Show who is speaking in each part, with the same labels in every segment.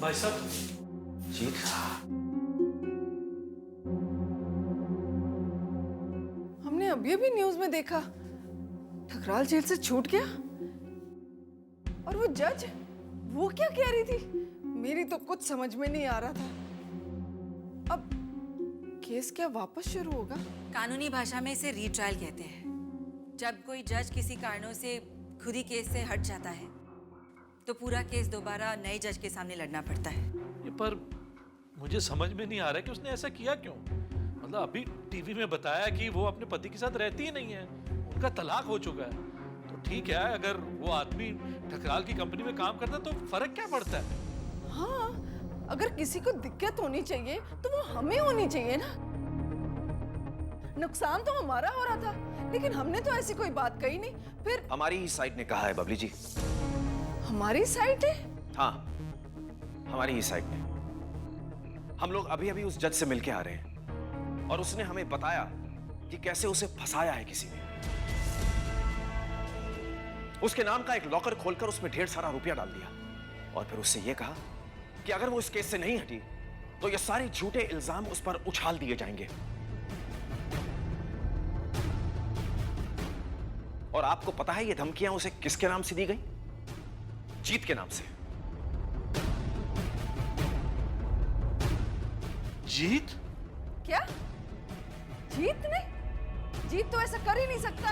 Speaker 1: भाई साहब।
Speaker 2: जीत,
Speaker 3: हमने अभी अभी न्यूज में देखा ठकराल जेल से छूट गया। और वो जज, वो क्या कह रही थी? मेरी तो कुछ समझ में नहीं आ रहा था। अब केस क्या वापस शुरू होगा?
Speaker 4: कानूनी भाषा में इसे रीट्रायल कहते हैं। जब कोई जज किसी कारणों से खुद ही केस से हट जाता है तो पूरा केस दोबारा नए जज के सामने लड़ना पड़ता है।
Speaker 1: ये पर मुझे समझ में नहीं आ रहा है कि उसने ऐसा किया क्यों। मतलब अभी टीवी में बताया कि वो अपने पति के साथ रहती ही नहीं है, उनका तलाक हो चुका है। तो ठीक है, अगर वो आदमी ठकराल की कंपनी में काम करता तो फर्क क्या पड़ता है?
Speaker 3: हाँ, अगर किसी को दिक्कत होनी चाहिए तो वो हमें होनी चाहिए ना। नुकसान तो हमारा हो रहा था, लेकिन हमने तो ऐसी कोई बात कही नहीं। फिर
Speaker 2: हमारी ही साइड ने कहा है बबली जी।
Speaker 3: हमारी साइड है?
Speaker 2: हाँ, हमारी ही साइड ने। हम लोग अभी अभी उस जज से मिलके आ रहे हैं और उसने हमें बताया कि कैसे उसे फंसाया है किसी ने। उसके नाम का एक लॉकर खोलकर उसमें ढेर सारा रुपया डाल दिया और फिर उससे यह कहा कि अगर वो इस केस से नहीं हटी तो ये सारे झूठे इल्जाम उस पर उछाल दिए जाएंगे। और आपको पता है ये धमकियां उसे किसके नाम से दी गई? जीत के नाम से।
Speaker 1: जीत?
Speaker 3: क्या? जीत ने? जीत तो ऐसा कर ही नहीं सकता।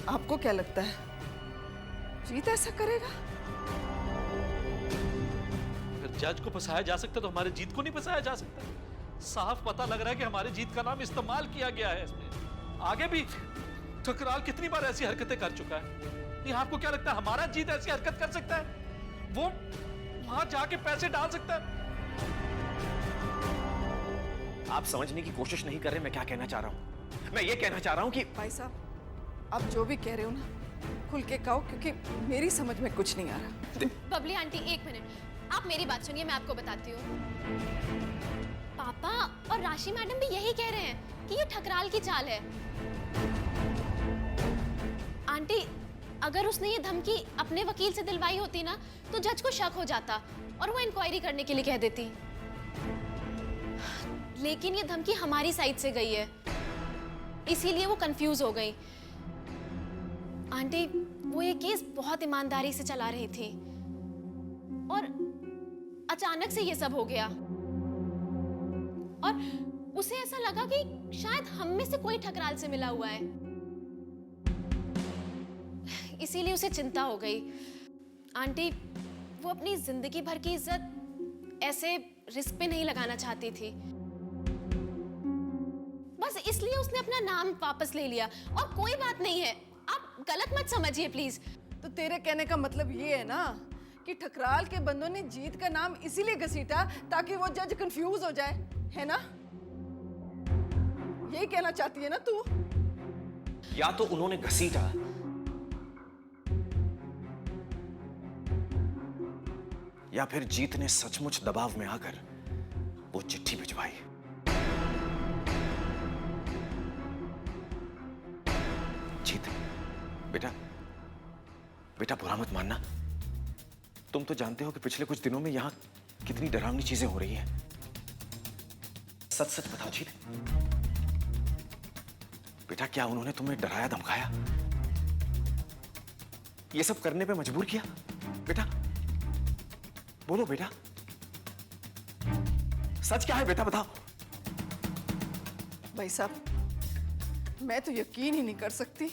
Speaker 3: आपको क्या लगता है जीत ऐसा करेगा?
Speaker 1: अगर जज को फंसाया जा सकता तो हमारे जीत को नहीं फंसाया जा सकता? साफ पता लग रहा है कि हमारे जीत का नाम इस्तेमाल किया गया है इसमें। आगे भी ठकराल कितनी बार ऐसी हरकतें कर चुका है। ये आपको क्या लगता है हमारा जीत ऐसी हरकत कर सकता है? वो वहां जाके पैसे डाल सकता है?
Speaker 2: आप समझने की कोशिश नहीं कर रहे मैं क्या कहना चाह रहा हूं। मैं ये कहना चाह रहा हूं कि
Speaker 3: भाई साहब, आप जो भी कह रहे हो ना, खुल के कहो, क्योंकि मेरी समझ में कुछ नहीं आ रहा।
Speaker 5: बबली आंटी, एक मिनट, आप मेरी बात सुनिए, मैं आपको बताती हूँ। पापा और राशि मैडम भी यही कह रहे हैं कि ये ठकराल की चाल है। आंटी, अगर उसने ये धमकी अपने वकील से दिलवाई होती ना तो जज को शक हो जाता और वो इंक्वायरी करने के लिए कह देती। लेकिन ये धमकी हमारी साइड से गई है, इसीलिए वो कंफ्यूज हो गई। आंटी, वो ये केस बहुत ईमानदारी से चला रही थी और अचानक से ये सब हो गया और उसे ऐसा लगा कि शायद हम में से कोई ठकराल से मिला हुआ है, इसीलिए उसे चिंता हो गई। आंटी, वो अपनी जिंदगी भर की इज्जत ऐसे रिस्क पे नहीं लगाना चाहती थी, बस इसलिए उसने अपना नाम वापस ले लिया। और कोई बात नहीं है, आप गलत मत समझिए प्लीज।
Speaker 3: तो तेरे कहने का मतलब ये है ना कि ठकराल के बंदों ने जीत का नाम इसीलिए घसीटा ताकि वो जज कंफ्यूज हो जाए, है ना? यही कहना चाहती है ना तू?
Speaker 2: या तो उन्होंने घसीटा या फिर जीत ने सचमुच दबाव में आकर वो चिट्ठी भिजवाई। जीत, बेटा बेटा बुरा मत मानना। तुम तो जानते हो कि पिछले कुछ दिनों में यहां कितनी डरावनी चीजें हो रही हैं। सच सच बताओ जीत, बेटा क्या उन्होंने तुम्हें डराया धमकाया, ये सब करने पे मजबूर किया? बेटा बोलो बेटा, सच क्या है बेटा, बताओ।
Speaker 3: भाई साहब, मैं तो यकीन ही नहीं कर सकती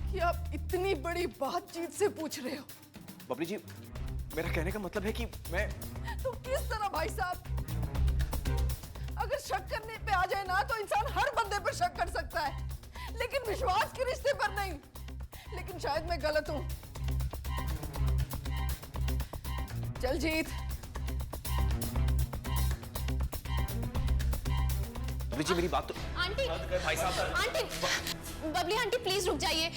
Speaker 3: कि आप इतनी बड़ी बातचीत से पूछ रहे हो।
Speaker 2: बबली जी, मेरा कहने का मतलब है कि मैं
Speaker 3: तो किस तरह भाई साहब? अगर शक करने पे आ जाए ना तो इंसान हर बंदे पर शक कर सकता है, लेकिन विश्वास के रिश्ते पर नहीं। लेकिन शायद मैं गलत हूं। चल जीत।
Speaker 2: बबली जी मेरी बात तो
Speaker 5: आंटी,
Speaker 2: भाई साहब,
Speaker 5: आंटी, बबली आंटी प्लीज रुक जाइए।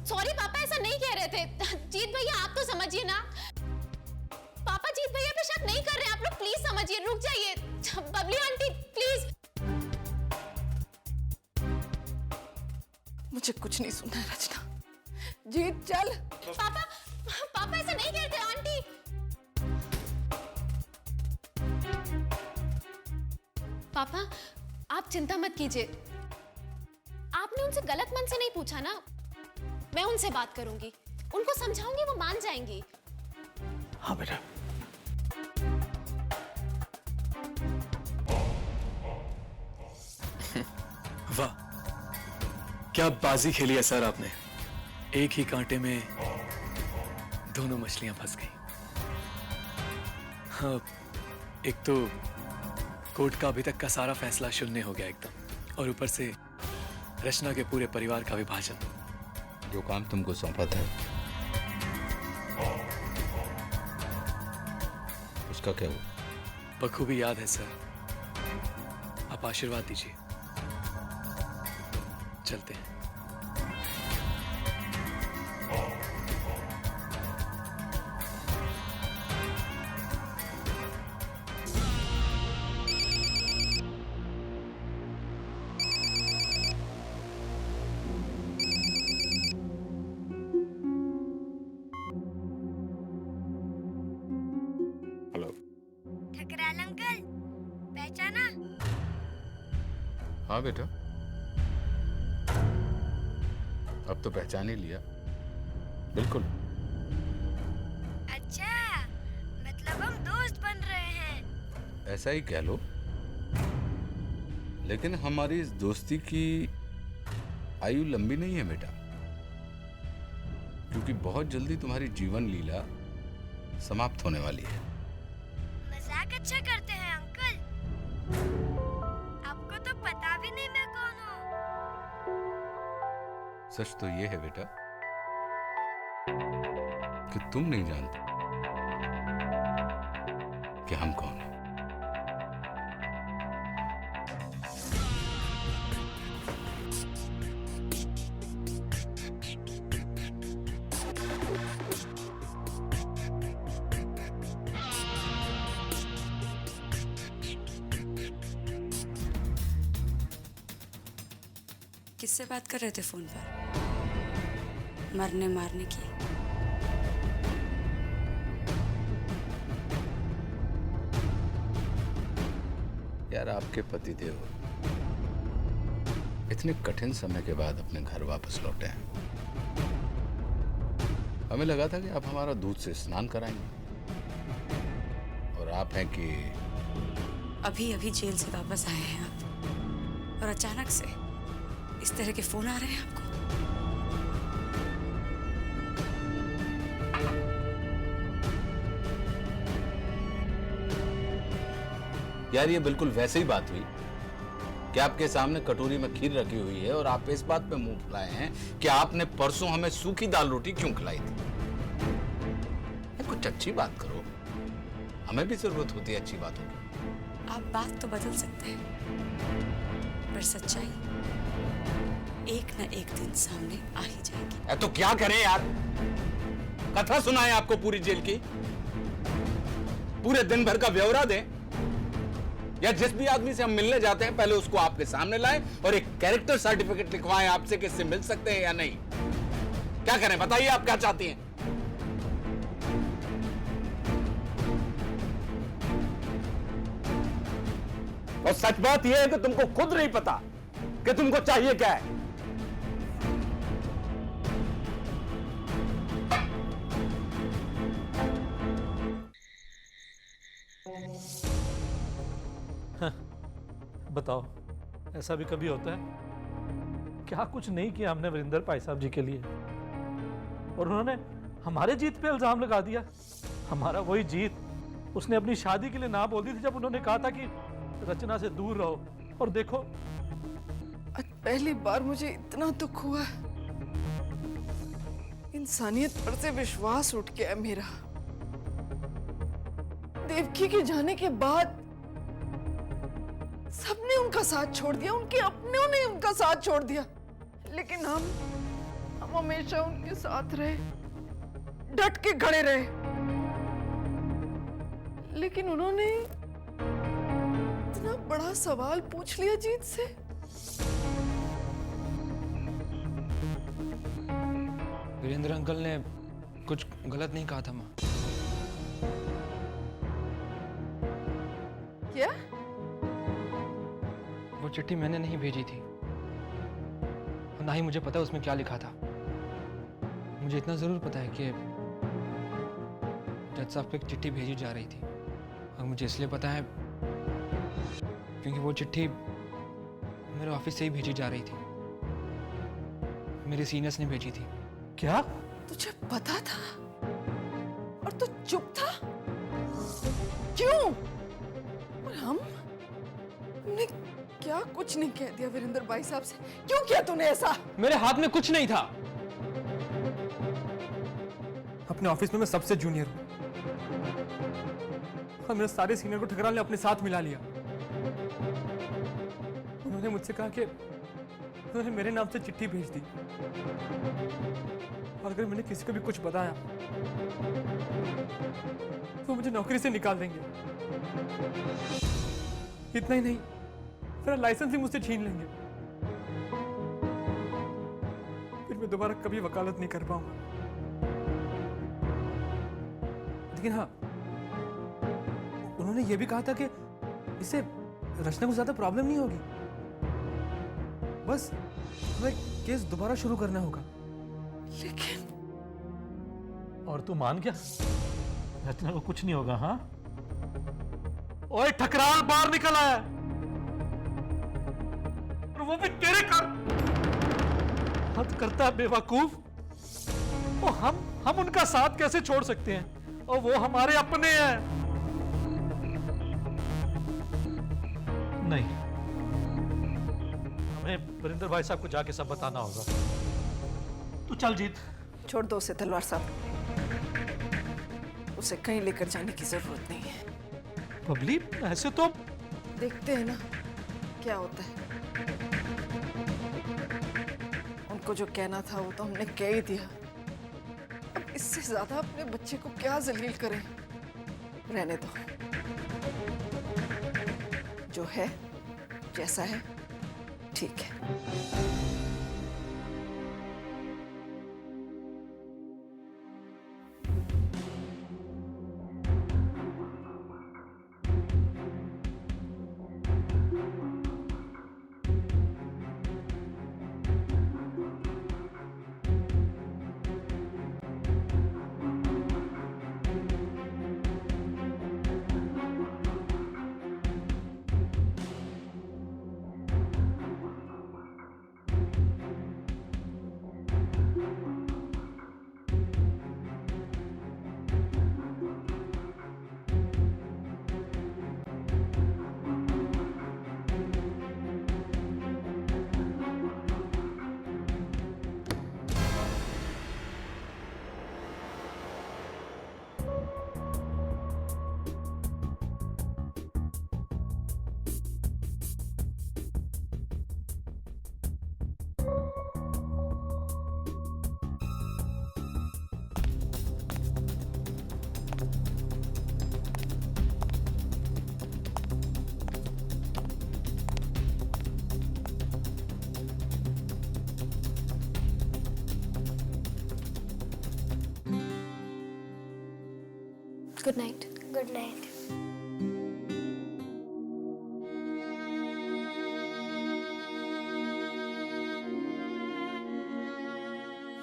Speaker 5: सॉरी पापा, ऐसा नहीं कह रहे थे। जीत भैया आप तो समझिए ना, पापा जीत भैया पे शक नहीं कर रहे, आप लोग प्लीज समझिए, रुक जाइए। Babli aunty please.
Speaker 3: मुझे कुछ नहीं सुनना है रचना। जीत चल।
Speaker 5: पापा पापा ऐसा नहीं कहते आंटी। पापा आप चिंता मत कीजिए, आपने उनसे गलत मन से नहीं पूछा ना। मैं उनसे बात करूंगी, उनको समझाऊंगी, वो मान जाएंगी।
Speaker 2: हाँ बेटा।
Speaker 6: वाह, क्या बाजी खेली है सर आपने। एक ही कांटे में दोनों मछलियां फंस गई। हाँ, एक तो कोर्ट का अभी तक का सारा फैसला शून्य हो गया एकदम, और ऊपर से रचना के पूरे परिवार का विभाजन।
Speaker 7: जो काम तुमको सौंपा था उसका क्या हुआ?
Speaker 6: बखूबी याद है सर। आप आशीर्वाद दीजिए, चलते हैं।
Speaker 7: हेलो।
Speaker 8: ठकराल अंकल, पहचाना?
Speaker 7: हाँ बेटा, अब तो पहचान ही लिया। बिल्कुल।
Speaker 8: अच्छा, मतलब हम दोस्त बन रहे हैं।
Speaker 7: ऐसा ही कह लो, लेकिन हमारी इस दोस्ती की आयु लंबी नहीं है बेटा, क्योंकि बहुत जल्दी तुम्हारी जीवन लीला समाप्त होने वाली है।
Speaker 8: मजाक अच्छा करते हैं अंकल। आपको तो पता भी नहीं मैं कौन हूँ।
Speaker 7: सच तो ये है बेटा कि तुम नहीं जानते कि हम कौन हैं।
Speaker 4: किससे बात कर रहे थे फोन पर? मरने मारने की?
Speaker 7: यार, आपके पतिदेव इतने कठिन समय के बाद अपने घर वापस लौटे हैं। हमें लगा था कि आप हमारा दूध से स्नान कराएंगे, और आप हैं कि
Speaker 4: अभी अभी जेल से वापस आए हैं आप, और अचानक से इस तरह के फोन आ रहे हैं आपको।
Speaker 7: यार, ये बिल्कुल वैसे ही बात हुई कि आपके सामने कटोरी में खीर रखी हुई है और आप इस बात पे मुंह फुलाए हैं कि आपने परसों हमें सूखी दाल रोटी क्यों खिलाई थी। कुछ अच्छी बात करो, हमें भी जरूरत होती है अच्छी बातों की।
Speaker 4: आप बात तो बदल सकते हैं, पर सच्चाई एक न एक दिन सामने आ ही जाएगी।
Speaker 7: तो क्या करें यार? कथा सुनाएं आपको पूरी जेल की? पूरे दिन भर का ब्यौरा दें? या जिस भी आदमी से हम मिलने जाते हैं पहले उसको आपके सामने लाएं और एक कैरेक्टर सर्टिफिकेट लिखवाएं आपसे कि इससे मिल सकते हैं या नहीं? क्या करें बताइए, आप क्या चाहती हैं? और सच बात यह है कि तुमको खुद नहीं पता कि तुमको चाहिए क्या है।
Speaker 1: बताओ, ऐसा भी कभी होता है? क्या कुछ नहीं किया हमने वरिंदर भाई साहब जी के लिए, और उन्होंने हमारे जीत पे इल्जाम लगा दिया। हमारा वही जीत, उसने अपनी शादी के लिए ना बोल दी थी जब उन्होंने कहा था कि रचना से दूर रहो, और देखो
Speaker 3: आज पहली बार मुझे इतना दुख हुआ। इंसानियत पर से विश्वास उठ गया मेरा। देवकी के जाने के बाद सबने उनका साथ छोड़ दिया, उनके अपनों ने उनका साथ छोड़ दिया, लेकिन हम हमेशा उनके साथ रहे, डट के खड़े रहे। लेकिन उन्होंने इतना बड़ा सवाल पूछ लिया जीत से।
Speaker 9: वीरेंद्र अंकल ने कुछ गलत नहीं कहा था माँ।
Speaker 3: क्या?
Speaker 9: वो चिट्ठी मैंने नहीं भेजी थी और ना ही मुझे पता उसमें क्या लिखा था। मुझे इतना जरूर पता है कि जज साहब को एक चिट्ठी भेजी जा रही थी और मुझे इसलिए पता है क्योंकि वो चिट्ठी मेरे ऑफिस से ही भेजी जा रही थी। मेरे सीनियर्स ने भेजी थी।
Speaker 1: क्या?
Speaker 3: तुझे पता था और तू चुप था? क्यों? और हमने क्या कुछ नहीं कह दिया वीरेंद्र भाई साहब से? क्यों किया तूने ऐसा?
Speaker 9: मेरे हाथ में कुछ नहीं था। अपने ऑफिस में मैं सबसे जूनियर हूं और मेरे सारे सीनियर को ठकराल ने अपने साथ मिला लिया। उन्होंने मुझसे कहा कि उन्होंने मेरे नाम से चिट्ठी भेज दी और अगर मैंने किसी को भी कुछ बताया तो मुझे नौकरी से निकाल देंगे। इतना ही नहीं, मेरा लाइसेंस ही मुझसे छीन लेंगे। फिर मैं दोबारा कभी वकालत नहीं कर पाऊंगा। लेकिन हाँ, उन्होंने ये भी कहा था कि इससे रचना को ज्यादा प्रॉब्लम नहीं होगी, बस हमें केस दोबारा शुरू करना होगा।
Speaker 3: लेकिन
Speaker 1: और तू मान गया? रचना को कुछ नहीं होगा? हाँ, ओए ठकराल बाहर निकल आया और वो भी तेरे कारण। हद करता है बेवकूफ। ओ हम उनका साथ कैसे छोड़ सकते हैं? और वो हमारे अपने हैं। नहीं, हमें वीरेंद्र भाई साहब को जाके सब बताना होगा। तू चल जीत।
Speaker 3: छोड़ दो उसे तलवार साहब, उसे कहीं लेकर जाने की जरूरत नहीं है।
Speaker 1: बबली, ऐसे तो
Speaker 3: देखते हैं ना क्या होता है। उनको जो कहना था वो तो हमने कह ही दिया। अब इससे ज्यादा अपने बच्चे को क्या जलील करें? रहने दो, जो है जैसा है ठीक है।
Speaker 5: Good night.
Speaker 8: Good night.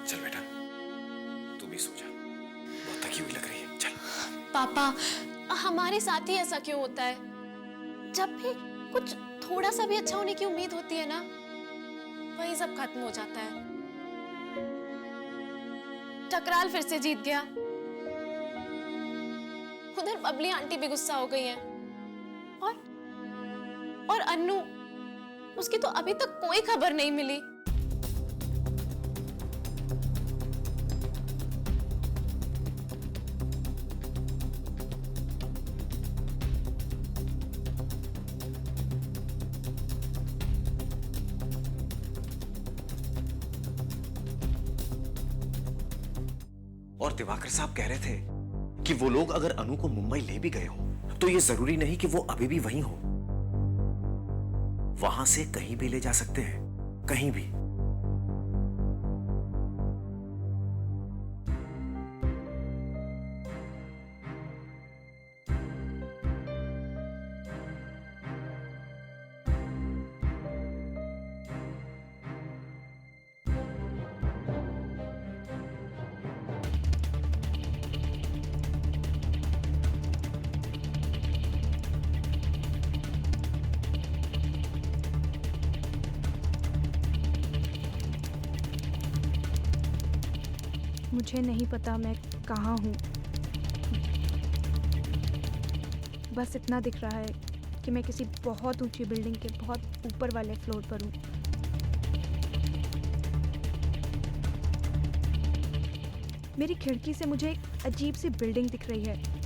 Speaker 2: चल बेटा, तू भी सो जा, बहुत थकी हुई लग रही है। चल।
Speaker 5: पापा, हमारे साथ ही ऐसा क्यों होता है? जब भी कुछ थोड़ा सा भी अच्छा होने की उम्मीद होती है ना, वही सब खत्म हो जाता है। ठकराल फिर से जीत गया। उधर बबली आंटी भी गुस्सा हो गई हैं। और अन्नू, उसकी तो अभी तक कोई खबर नहीं मिली।
Speaker 2: और दिवाकर साहब कह रहे थे कि वो लोग अगर अनु को मुंबई ले भी गए हो तो ये जरूरी नहीं कि वो अभी भी वहीं हो। वहां से कहीं भी ले जा सकते हैं, कहीं भी।
Speaker 10: मुझे नहीं पता मैं कहाँ हूँ। बस इतना दिख रहा है कि मैं किसी बहुत ऊंची बिल्डिंग के बहुत ऊपर वाले फ्लोर पर हूँ। मेरी खिड़की से मुझे एक अजीब सी बिल्डिंग दिख रही है।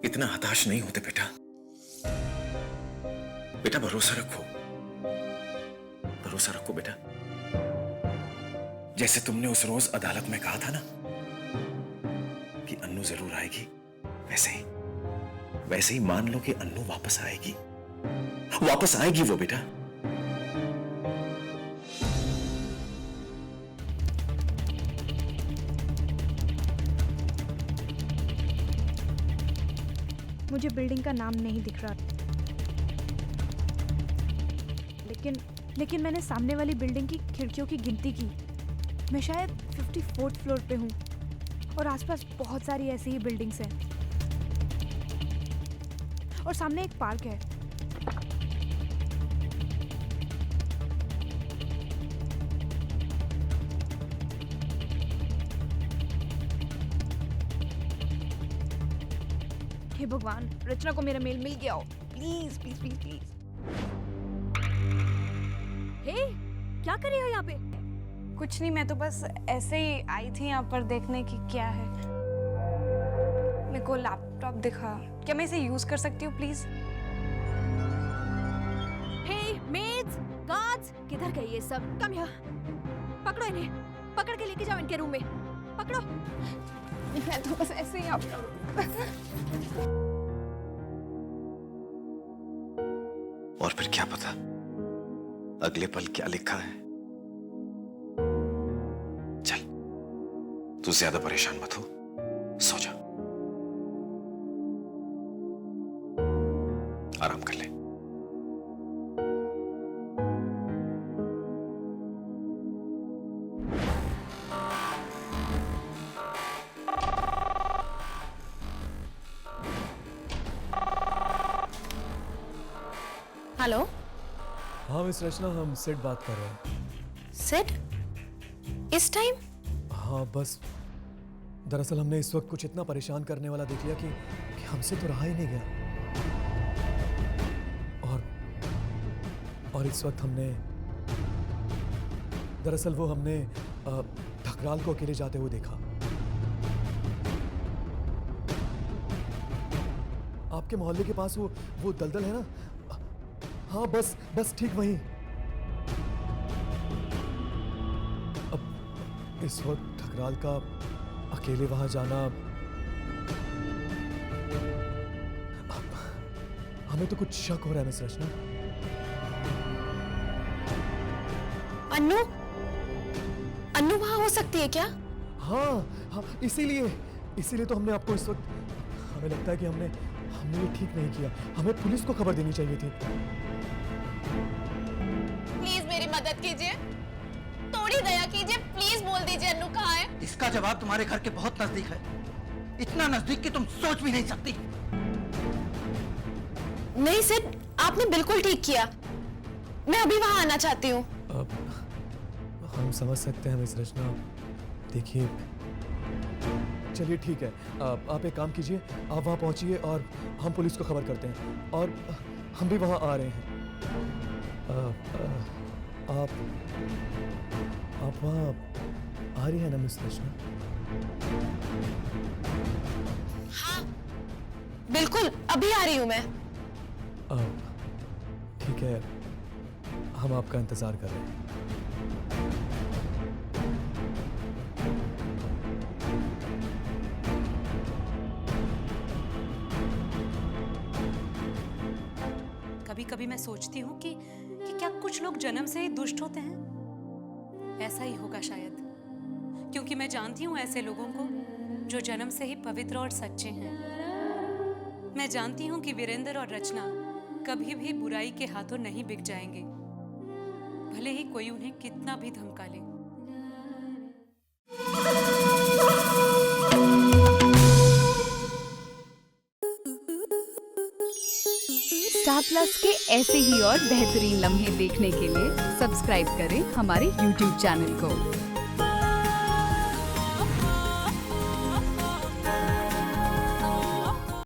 Speaker 2: इतना हताश नहीं होते बेटा। बेटा भरोसा रखो, भरोसा रखो बेटा। जैसे तुमने उस रोज अदालत में कहा था ना कि अन्नू जरूर आएगी, वैसे ही मान लो कि अन्नू वापस आएगी। वापस आएगी वो बेटा।
Speaker 10: मुझे बिल्डिंग का नाम नहीं दिख रहा, लेकिन मैंने सामने वाली बिल्डिंग की खिड़कियों की गिनती की। मैं शायद 54th फ्लोर पे हूँ और आसपास बहुत सारी ऐसी ही बिल्डिंग्स हैं और सामने एक पार्क है। हे भगवान, रचना को मेरा मेल मिल गया हो। Please please please please. Hey, क्या कर रही हो यहाँ पे?
Speaker 11: कुछ नहीं, मैं तो बस ऐसे ही आई थी यहाँ पर देखने की क्या है। मेरे को लैपटॉप दिखा, क्या मैं इसे यूज कर सकती हूँ प्लीज?
Speaker 10: हे मेड्स, गार्ड्स, किधर गए ये सब? कम यहाँ, पकड़ो इन्हें, पकड़ के लेके जाओ इनके रूम में, पकड़ो।
Speaker 11: मैं तो बस ऐसे ही
Speaker 2: और फिर क्या पता अगले पल क्या लिखा है। चल, तू ज्यादा परेशान मत हो, सो जा, आराम कर ले।
Speaker 5: हेलो।
Speaker 6: हाँ मिस रचना, हम सेट बात कर रहे हैं।
Speaker 5: सेट? इस टाइम?
Speaker 6: हाँ बस दरअसल हमने इस वक्त कुछ इतना परेशान करने वाला देख लिया कि हमसे तो रहा ही नहीं गया। और इस वक्त हमने दरअसल हमने ठकराल को अकेले जाते हुए देखा। आपके मोहल्ले के पास वो दलदल है ना? हाँ बस ठीक वहीं। अब इस वक्त ठकराल का अकेले वहां जाना, हमें तो कुछ शक हो रहा है मिस रचना।
Speaker 5: अन्नू वहां हो सकती है क्या?
Speaker 6: हाँ, इसीलिए तो हमने आपको इस वक्त, हमें लगता है कि हमने ये ठीक नहीं किया। हमें पुलिस को खबर देनी चाहिए थी।
Speaker 5: प्लीज मेरी मदद कीजिए, थोड़ी दया कीजिए, प्लीज बोल दीजिए अन्नू कहाँ है।
Speaker 12: इसका जवाब तुम्हारे घर के बहुत नजदीक है, इतना नजदीक कि तुम सोच भी नहीं सकती।
Speaker 5: नहीं सर, आपने बिल्कुल ठीक किया, मैं अभी वहां आना चाहती हूँ।
Speaker 6: हम समझ सकते हैं मिस रचना। देखिए, चलिए ठीक है, आप एक काम कीजिए, आप वहाँ पहुँचिए और हम पुलिस को खबर करते हैं, और हम भी वहाँ आ रहे हैं। आप वहाँ आ रही हैं ना मिस रचना?
Speaker 5: हाँ बिल्कुल, अभी आ रही हूँ मैं।
Speaker 6: ठीक है, हम आपका इंतजार कर रहे हैं।
Speaker 4: कभी कभी मैं सोचती हूँ कि क्या कुछ लोग जन्म से ही दुष्ट होते हैं? ऐसा ही होगा शायद, क्योंकि मैं जानती हूँ ऐसे लोगों को जो जन्म से ही पवित्र और सच्चे हैं। मैं जानती हूँ कि वीरेंद्र और रचना कभी भी बुराई के हाथों नहीं बिक जाएंगे, भले ही कोई उन्हें कितना भी धमका ले।
Speaker 13: स्टार प्लस के ऐसे ही और बेहतरीन लम्हे देखने के लिए सब्सक्राइब करें हमारे YouTube चैनल को।